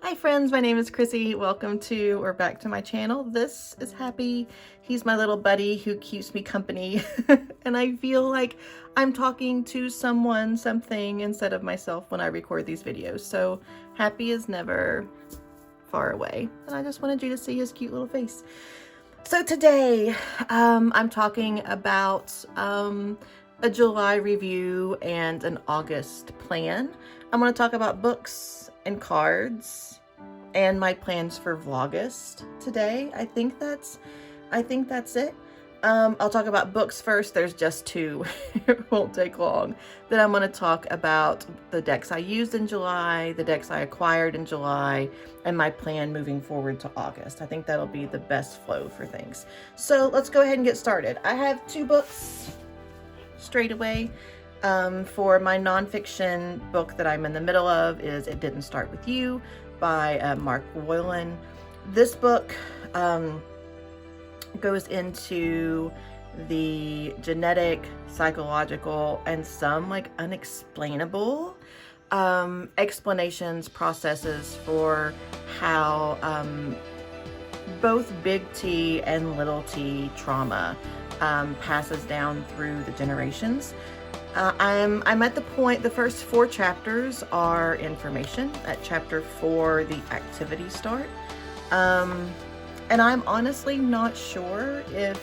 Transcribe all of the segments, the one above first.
Hi friends, my name is Chrissy. Welcome to or back to my channel. This is Happy. He's my little buddy who keeps me company and I feel like I'm talking to someone, something instead of myself when I record these videos. So Happy is never far away and I just wanted you to see his cute little face. So today I'm talking about a July review and an August plan. I'm going to talk about books and cards and my plans for Vlogust today. I think that's it. I'll talk about books first. There's just two. It won't take long. Then I'm going to talk about the decks I used in July, the decks I acquired in July, and my plan moving forward to August. I think that'll be the best flow for things. So let's go ahead and get started. I have two books straight away. For my nonfiction book that I'm in the middle of is It Didn't Start With You by Mark Woylan. This book goes into the genetic, psychological, and some like unexplainable explanations, processes for how both big T and little t trauma passes down through the generations. I'm at the point, the first 4 chapters are information. At chapter 4, the activities start. And I'm honestly not sure if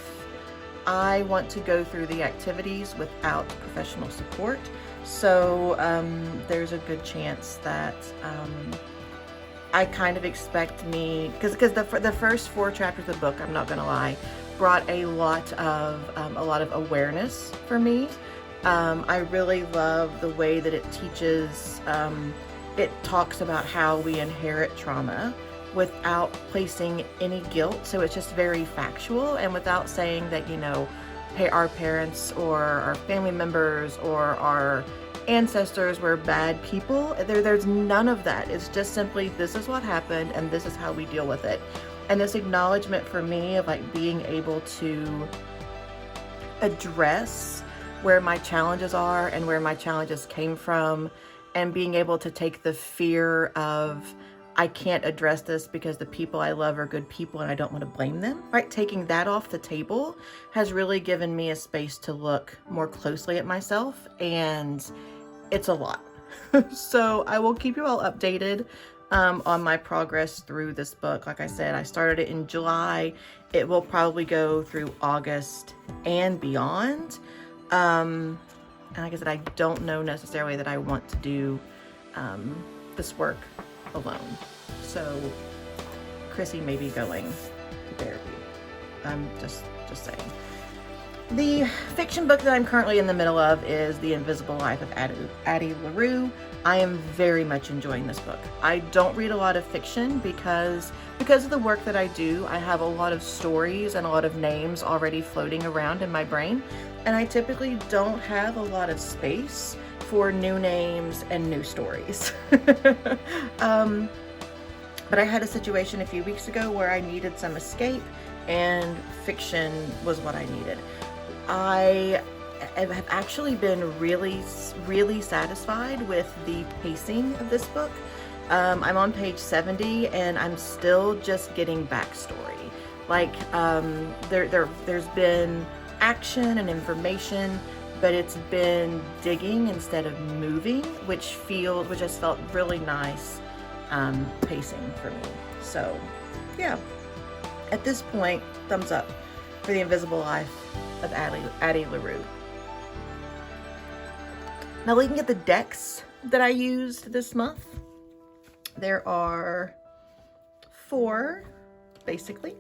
I want to go through the activities without professional support. So there's a good chance that I kind of expect me, because the first 4 chapters of the book, I'm not gonna lie, brought a lot of awareness for me. I really love the way that it teaches, it talks about how we inherit trauma without placing any guilt. So it's just very factual and without saying that, you know, hey, our parents or our family members or our ancestors were bad people. There's none of that. It's just simply, this is what happened and this is how we deal with it. And this acknowledgement for me of like being able to address where my challenges are and where my challenges came from, and being able to take the fear of I can't address this because the people I love are good people and I don't want to blame them, right? Taking that off the table has really given me a space to look more closely at myself, and it's a lot. So I will keep you all updated on my progress through this book. Like I said, I started it in July. It will probably go through August and beyond. And like I said, I don't know necessarily that I want to do this work alone. So Chrissy may be going to therapy. I'm just saying. The fiction book that I'm currently in the middle of is The Invisible Life of Addie LaRue. I am very much enjoying this book. I don't read a lot of fiction because of the work that I do. I have a lot of stories and a lot of names already floating around in my brain, and I typically don't have a lot of space for new names and new stories. But I had a situation a few weeks ago where I needed some escape, and fiction was what I needed. I have actually been really satisfied with the pacing of this book. I'm on page 70 and I'm still just getting backstory. Like there's been action and information, but it's been digging instead of moving, which has felt really nice pacing for me. So yeah, at this point, thumbs up for The Invisible Life of Addie LaRue. Now looking at the decks that I used this month, there are 4 basically.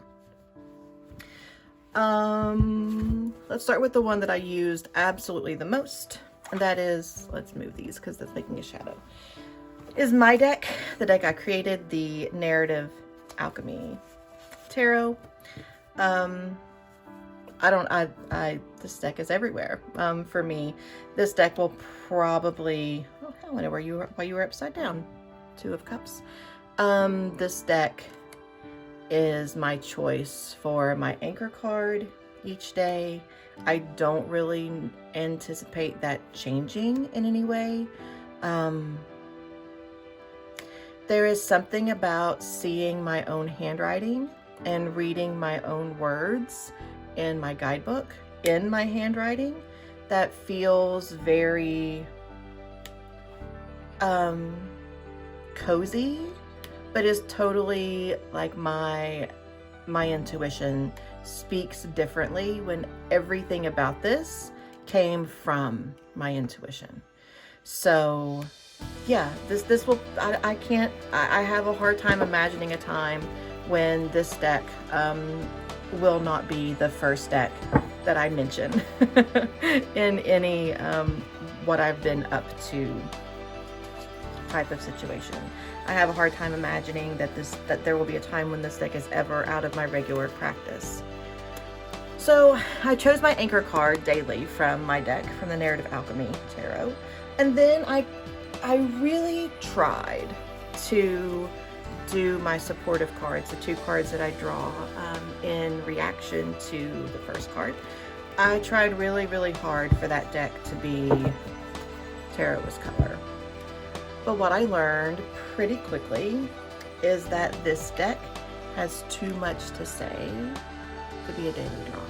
Let's start with the one that I used absolutely the most, and that is, let's move these because that's making a shadow, is my deck, the deck I created, the Narrative Alchemy Tarot. This deck is everywhere. For me, this deck will probably, oh hell, I know why you were upside down. 2 of Cups. This deck is my choice for my anchor card each day. I don't really anticipate that changing in any way. There is something about seeing my own handwriting and reading my own words in my guidebook in my handwriting that feels very cozy, but is totally like my intuition speaks differently when everything about this came from my intuition. So yeah, this will, I have a hard time imagining a time when this deck will not be the first deck that I mention in any what I've been up to type of situation. I have a hard time imagining that there will be a time when this deck is ever out of my regular practice. So I chose my anchor card daily from my deck, from the Narrative Alchemy Tarot. And then I really tried to do my supportive cards, the 2 cards that I draw in reaction to the first card. I tried really, really hard for that deck to be Tarot's color. But what I learned pretty quickly is that this deck has too much to say to be a daily draw.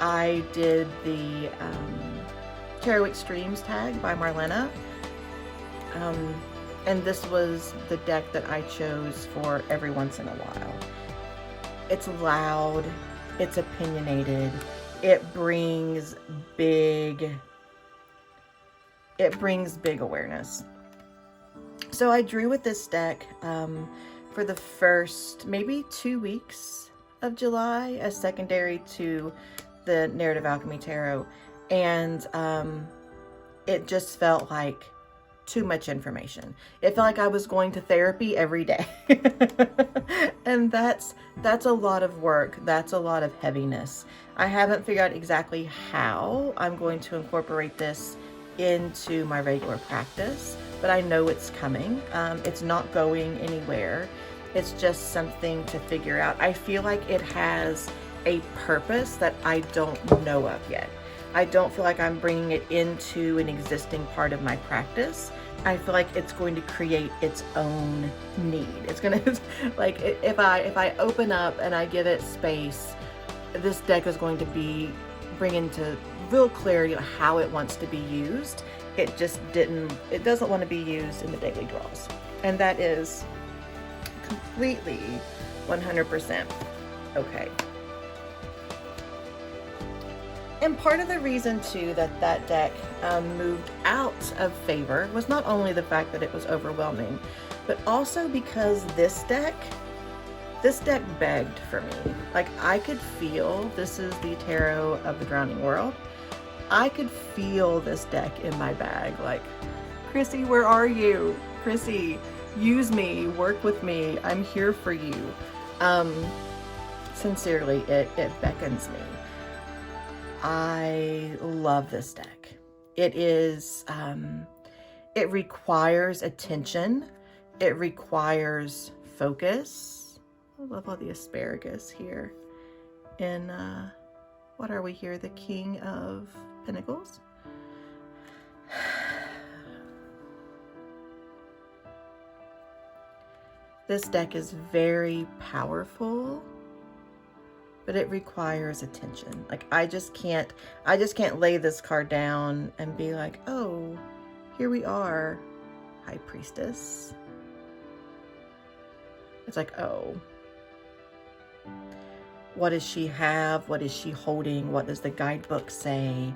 I did the Tarot Extremes tag by Marlena, and this was the deck that I chose for every once in a while. It's loud, it's opinionated, it brings big awareness. So I drew with this deck for the first maybe 2 weeks of July as secondary to the Narrative Alchemy Tarot, and it just felt like too much information. It felt like I was going to therapy every day. And that's a lot of work. That's a lot of heaviness. I haven't figured out exactly how I'm going to incorporate this into my regular practice, but I know it's coming. It's not going anywhere. It's just something to figure out. I feel like it has a purpose that I don't know of yet. I don't feel like I'm bringing it into an existing part of my practice. I feel like it's going to create its own need. It's gonna, like, if I open up and I give it space, this deck is going to bring into real clarity on how it wants to be used. It doesn't want to be used in the daily draws. And that is completely 100% okay. And part of the reason too that deck moved out of favor was not only the fact that it was overwhelming, but also because this deck begged for me. Like, I could feel, this is the Tarot of the Drowning World, I could feel this deck in my bag. Like, Chrissy, where are you? Chrissy, use me, work with me, I'm here for you. Sincerely, it beckons me. I love this deck. It is, it requires attention. It requires focus. I love all the asparagus here. In, what are we here? The King of Pentacles? This deck is very powerful, but it requires attention. Like, I just can't lay this card down and be like, oh, here we are, High Priestess. It's like, oh, what does she have? What is she holding? What does the guidebook say?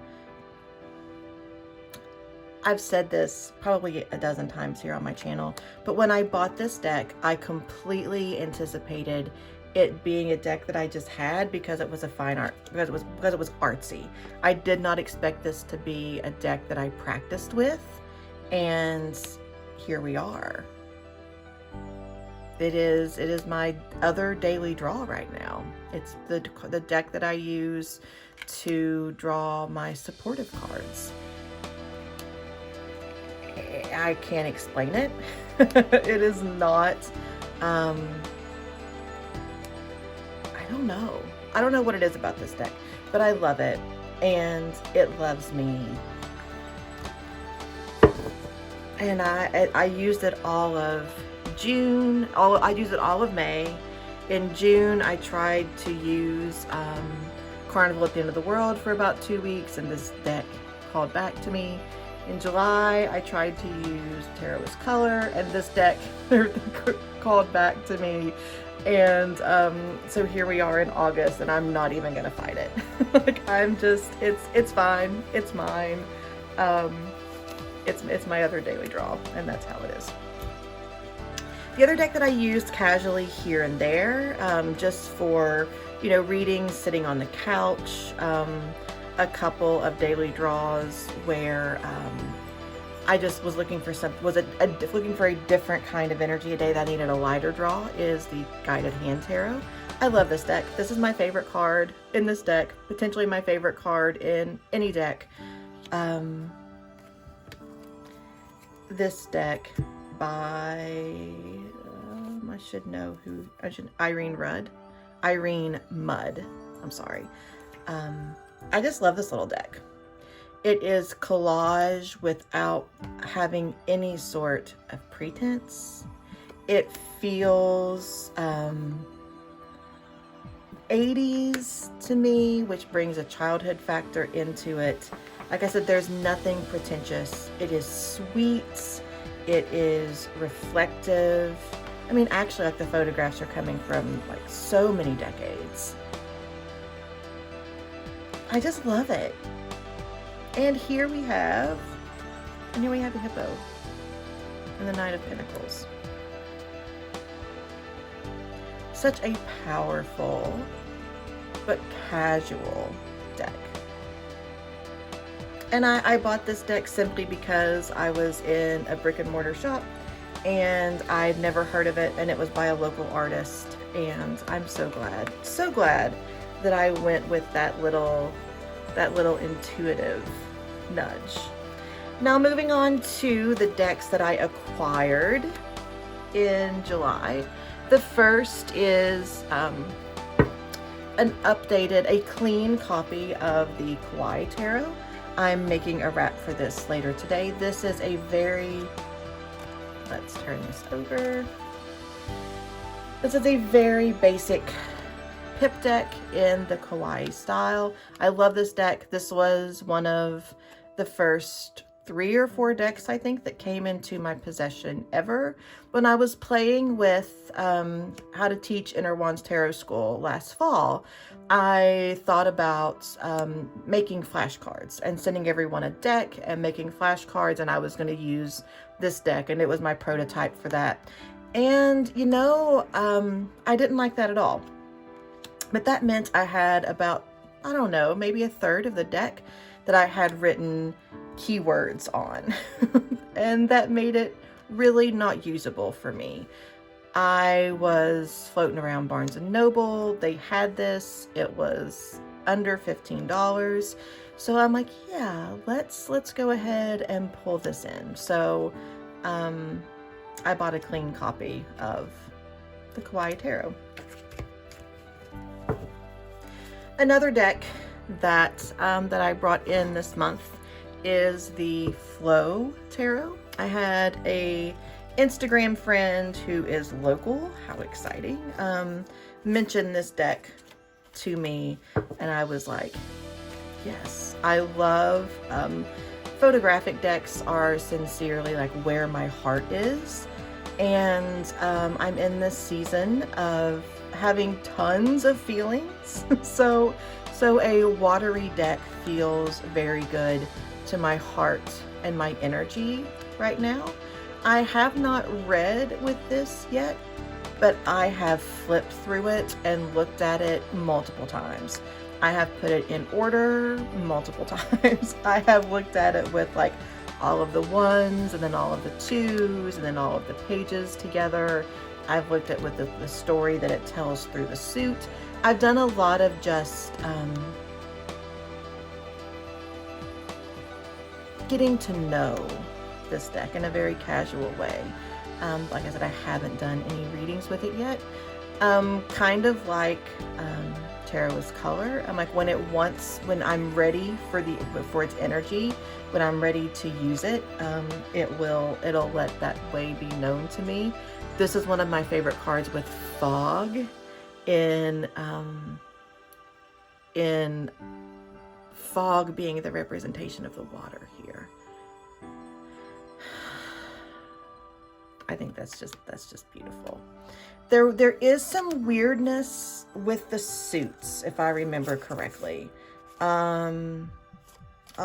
I've said this probably a dozen times here on my channel, but when I bought this deck, I completely anticipated it being a deck that I just had because it was a fine art, because it was artsy. I did not expect this to be a deck that I practiced with, and here we are. It is my other daily draw right now. It's the deck that I use to draw my supportive cards. I can't explain it. It is not, I don't know. I don't know what it is about this deck, but I love it, and it loves me. and I used it all of June. I used it all of May. In June, I tried to use Carnival at the End of the World for about 2 weeks, and this deck called back to me. In July, I tried to use Tarot is Color, and this deck called back to me. And so here we are in August, and I'm not even gonna fight it. Like, I'm just, it's fine, it's mine. It's my other daily draw, and that's how it is. The other deck that I used casually here and there, just for, you know, reading, sitting on the couch, a couple of daily draws where I just was looking for looking for a different kind of energy a day that I needed a lighter draw, is the Guided Hand Tarot. I love this deck. This is my favorite card in this deck, potentially my favorite card in any deck. This deck by, I should know who, Irene Mudd, I'm sorry. I just love this little deck. It is collage without having any sort of pretense. It feels 80s to me, which brings a childhood factor into it. Like I said, there's nothing pretentious. It is sweet. It is reflective. I mean, actually, like, the photographs are coming from like so many decades. I just love it. And here we have a hippo and the Knight of Pentacles. Such a powerful but casual deck. And I bought this deck simply because I was in a brick and mortar shop and I'd never heard of it, and it was by a local artist, and I'm so glad that I went with that little intuitive nudge. Now, moving on to the decks that I acquired in July. The first is a clean copy of the Kawaii Tarot. I'm making a wrap for this later today. This is a let's turn this over. This is a very basic pip deck in the Kawaii style. I love this deck. This was one of the first 3 or 4 decks, I think, that came into my possession ever. When I was playing with How to Teach Inner Wands Tarot School last fall, I thought about making flashcards and sending everyone a deck and making flashcards, and I was going to use this deck, and it was my prototype for that. And, you know, I didn't like that at all. But that meant I had about, I don't know, maybe a third of the deck that I had written keywords on. And that made it really not usable for me. I was floating around Barnes & Noble. They had this. It was under $15. So I'm like, yeah, let's go ahead and pull this in. So I bought a clean copy of the Kawaii Tarot. Another deck that I brought in this month is the Flow Tarot. I had a Instagram friend who is local, how exciting, mention this deck to me, and I was like, yes. I love photographic decks are sincerely like where my heart is, and I'm in this season of having tons of feelings. so a watery deck feels very good to my heart and my energy right now. I have not read with this yet, but I have flipped through it and looked at it multiple times. I have put it in order multiple times. I have looked at it with like all of the ones and then all of the twos and then all of the pages together. I've looked at with the story that it tells through the suit. I've done a lot of just getting to know this deck in a very casual way. Like I said, I haven't done any readings with it yet. Kind of like tarot is color. I'm like, when when I'm ready for its energy, when I'm ready to use it, it'll let that way be known to me. This is one of my favorite cards with fog in fog being the representation of the water here. I think that's just beautiful. There is some weirdness with the suits, if I remember correctly. I'll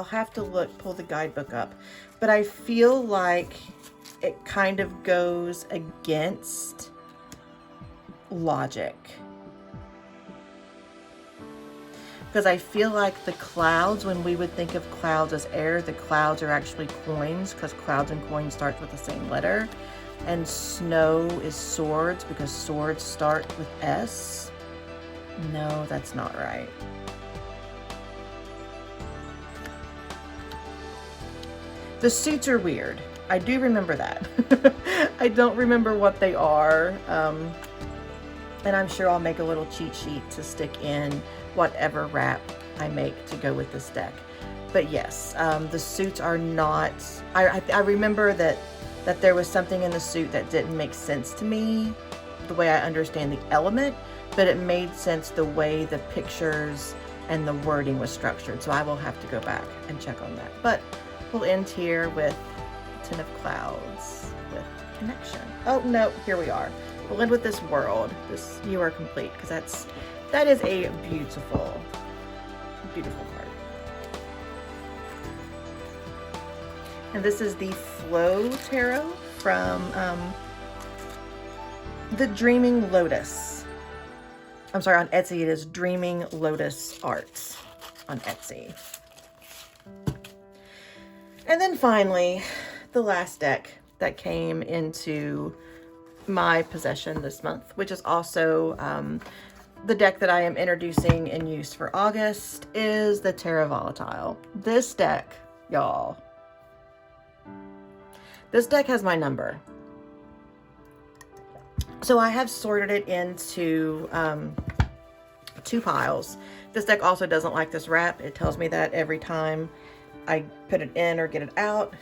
have to pull the guidebook up, but I feel like it kind of goes against logic. Because I feel like the clouds, when we would think of clouds as air, the clouds are actually coins, because clouds and coins start with the same letter. And snow is swords, because swords start with S. No, that's not right. The suits are weird. I do remember that. I don't remember what they are. And I'm sure I'll make a little cheat sheet to stick in whatever wrap I make to go with this deck. But yes, the suits are not, I remember that there was something in the suit that didn't make sense to me, the way I understand the element, but it made sense the way the pictures and the wording was structured. So I will have to go back and check on that. But we'll end here with 10 of Clouds with connection. Oh no, here we are. We'll end with this world, this you are complete, because that is a beautiful, beautiful card. And this is the Flow Tarot from the Dreaming Lotus. I'm sorry, on Etsy it is Dreaming Lotus Arts on Etsy. And then finally, the last deck that came into my possession this month, which is also the deck that I am introducing in use for August, is the Terra Volatile. This deck, y'all, this deck has my number. So I have sorted it into 2 piles. This deck also doesn't like this wrap. It tells me that every time I put it in or get it out,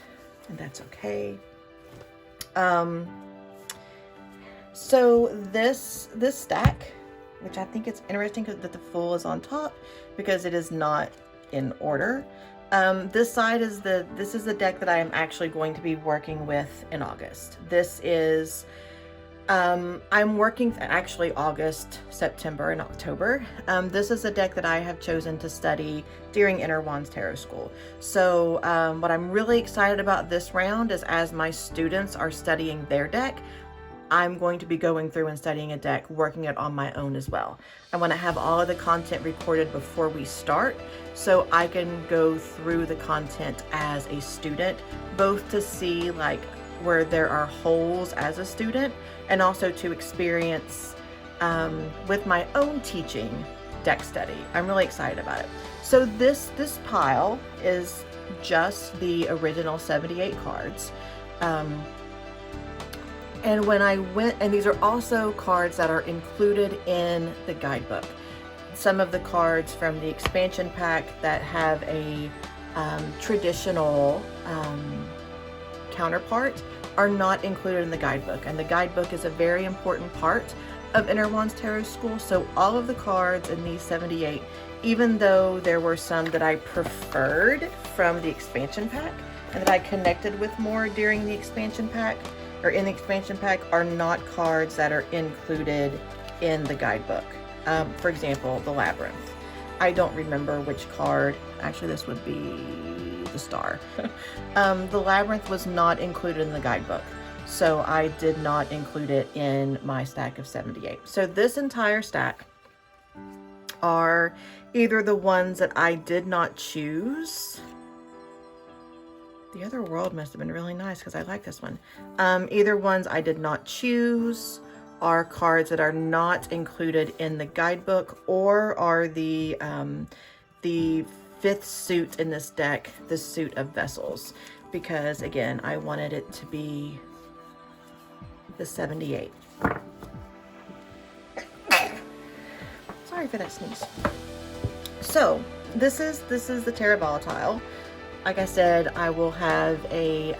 and that's okay. So this stack, which I think it's interesting that the Fool is on top because it is not in order. This side is this is the deck that I am actually going to be working with in August. This is, I'm working actually August, September, and October. This is a deck that I have chosen to study during Inner Wands Tarot School. So what I'm really excited about this round is, as my students are studying their deck, I'm going to be going through and studying a deck, working it on my own as well. I want to have all of the content recorded before we start, so I can go through the content as a student, both to see like where there are holes as a student, and also to experience with my own teaching deck study. I'm really excited about it. So this pile is just the original 78 cards. And when I went, and these are also cards that are included in the guidebook. Some of the cards from the expansion pack that have a traditional counterpart are not included in the guidebook. And the guidebook is a very important part of Inner Wands Tarot School. So all of the cards in these 78, even though there were some that I preferred from the expansion pack and that I connected with more during the expansion pack, or in the expansion pack, are not cards that are included in the guidebook. For example, the Labyrinth. I don't remember which card. Actually, this would be the Star. The Labyrinth was not included in the guidebook, so I did not include it in my stack of 78. So this entire stack are either the ones that I did not choose. The Other World must have been really nice because I like this one. Either ones I did not choose, are cards that are not included in the guidebook, or are the 5th suit in this deck, the Suit of Vessels, because again, I wanted it to be the 78. Sorry Sorry for that sneeze. So this is the Terra Volatile. Like I said, I will have a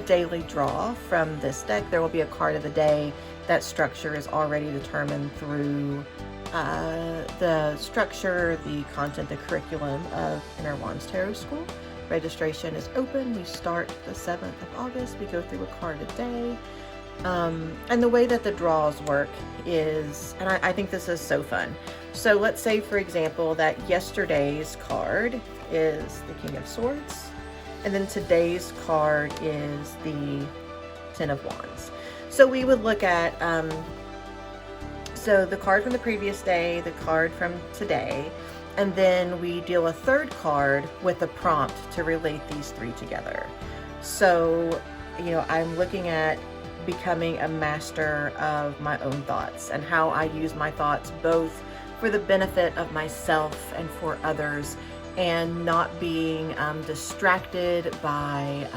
daily draw from this deck. There will be a card of the day. That structure is already determined through the structure, the content, the curriculum of Inner Wands Tarot School. Registration is open. We start the 7th of August. We go through a card a day. And the way that the draws work is, and I think this is so fun. So let's say, for example, that yesterday's card is the King of Swords, and then today's card is the Ten of Wands. So we would look at, so the card from the previous day, the card from today, and then we deal a third card with a prompt to relate these three together. So, you know, I'm looking at becoming a master of my own thoughts and how I use my thoughts both for the benefit of myself and for others, and not being distracted by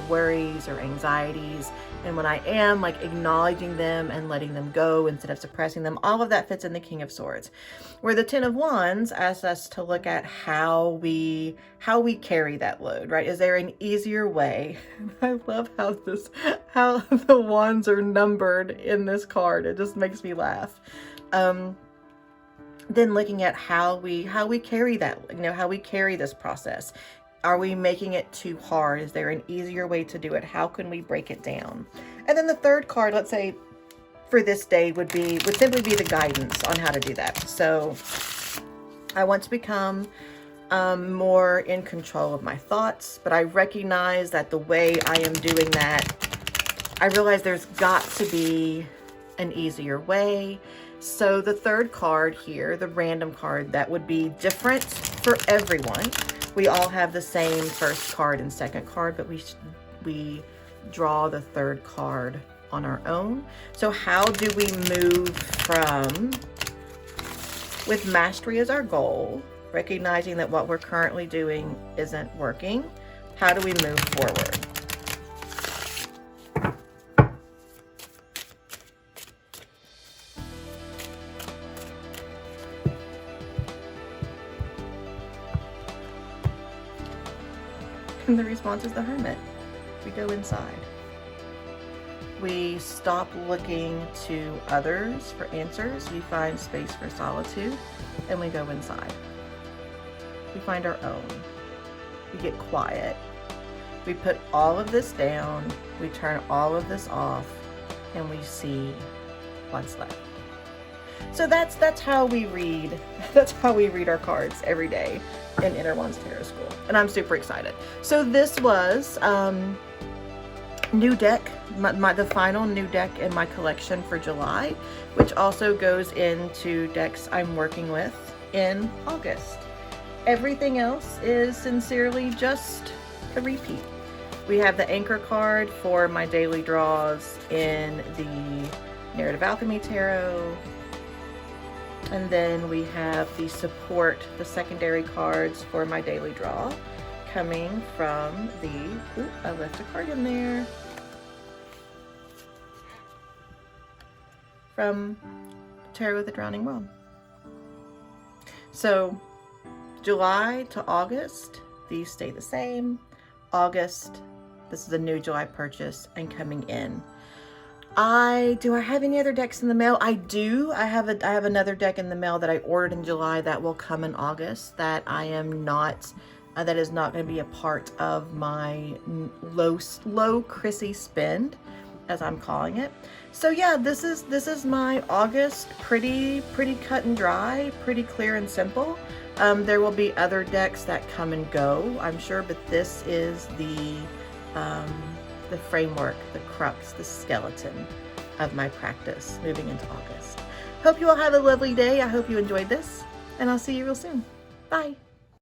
worries or anxieties. And when I am, like, acknowledging them and letting them go instead of suppressing them. All of that fits in the King of Swords. Where the Ten of Wands asks us to look at how we carry that load, right? Is there an easier way? I love how the wands are numbered in this card. It just makes me laugh. Then looking at how we carry that, you know, how we carry this process. Are we making it too hard? Is there an easier way to do it? How can we break it down? And then the third card, let's say for this day, would simply be the guidance on how to do that. So I want to become more in control of my thoughts, but I recognize that the way I am doing that, I realize there's got to be an easier way. So the third card here, the random card, that would be different for everyone. We all have the same first card and second card, but we draw the third card on our own. So how do we move from, with mastery as our goal, recognizing that what we're currently doing isn't working, how do we move forward? And the response is the Hermit. We go inside. We stop looking to others for answers. We find space for solitude, and we go inside. We find our own. We get quiet. We put all of this down. We turn all of this off, and we see what's left. So that's how we read. That's how we read our cards every day in Inner Wands Tarot School, and I'm super excited. So this was new deck, the final new deck in my collection for July, which also goes into decks I'm working with in August. Everything else is sincerely just a repeat. We have the anchor card for my daily draws in the Narrative Alchemy Tarot. And then we have the support, the secondary cards for my daily draw, coming from the, ooh, I left a card in there, from Tarot of the Drowning World. So July to August, these stay the same. August, this is a new July purchase and coming in. Do I have any other decks in the mail? I do. I have another deck in the mail that I ordered in July that will come in August, that I am not, that is not going to be a part of my low Chrissy spend, as I'm calling it. So yeah, this is my August, pretty cut and dry, pretty clear and simple. There will be other decks that come and go, I'm sure, but this is the framework, the crux, the skeleton of my practice moving into August. Hope you all have a lovely day. I hope you enjoyed this, and I'll see you real soon. Bye.